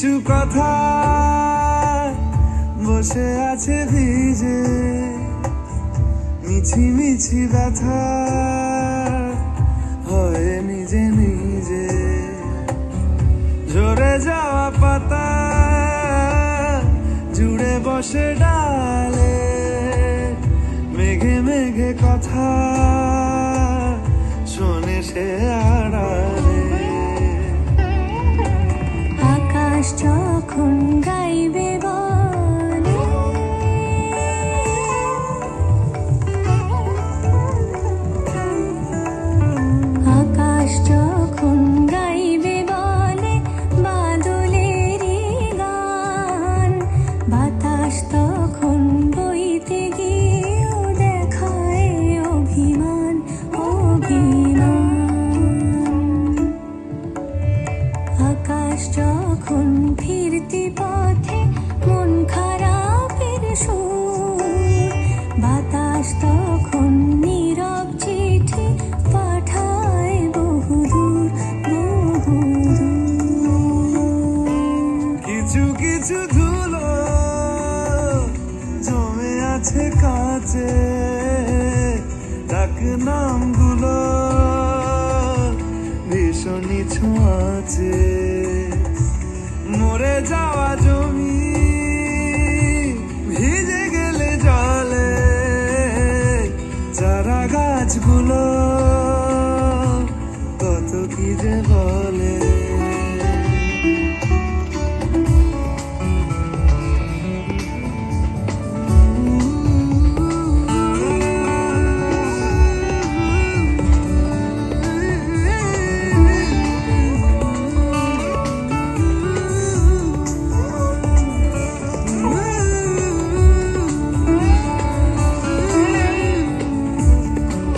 কিছু কথা বসে আছে ভিজে, মিছি মিছি ব্যথা হয় নিজে নিজে। ঝরে যাওয়া পাতা জুড়ে বসে ডালে, মেঘে মেঘে কথা শোনে সে আড়ালে। আকাশ যখন গাইবে বলে, আকাশ যখন গাইবে বলে বাদলেরই গান, বাতাস তখন বইতে গিয়েও দেখায় অভিমান অভিমান। আকাশ যখন ফিরতি পথে মন খারাপের সুর, বাতাস তখন নীরব চিঠি পাঠায় বহুদূর বহুদূর। কিছু কিছু ধুলো জমে আছে কাছে, ডাক নামগুলো ভীষণই ছোঁয়াছে। মরে যাওয়া জমি ভিজে গেলে জলে, চারা গাছগুলো কত কি যে বলে।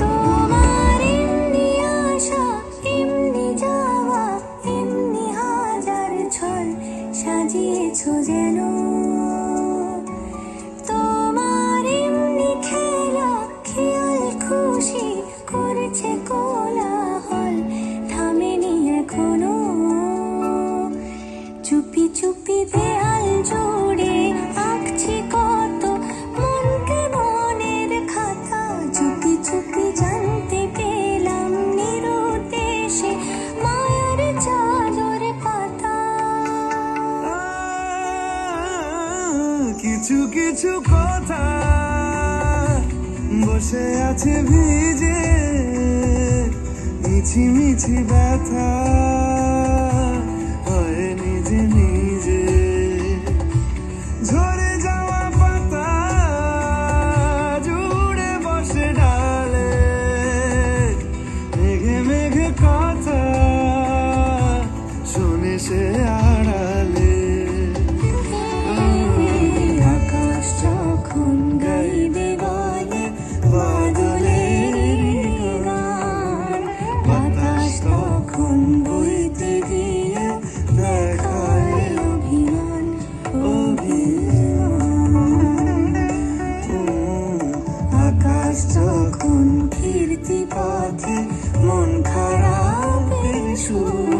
তোমার এমনি আসা এমনি যাওয়া, এমনি হাজার ছল সাজিয়েছো যেন। তোমার এমনি খেলা খেয়াল খুশি করেছে কোলাহল, থামেনি এখনো। চুপি চুপি দেয়াল জুড়ে আঁকছি কত মনকে মনের খাতা, চুপি চুপি জানতে পেলাম নিরুদ্দেশে মায়ার চাদর পাতা। কিছু কিছু কথা বসে আছে ভিজে, মিছি মিছি ব্যথা হয় নিজে নিজে। ঝরে যাওয়া পাতা জুড়ে বসে ডালে, মেঘে মেঘে কথা শোনে সে আড়ালে। আকাশ যখন গাইবে বলে বাদলের গান, বাতাস তখন বইতে গিয়ে দেখায় অভিমান অভিমান। আকাশ যখন ফিরতি পথে মন খারাপের সুর,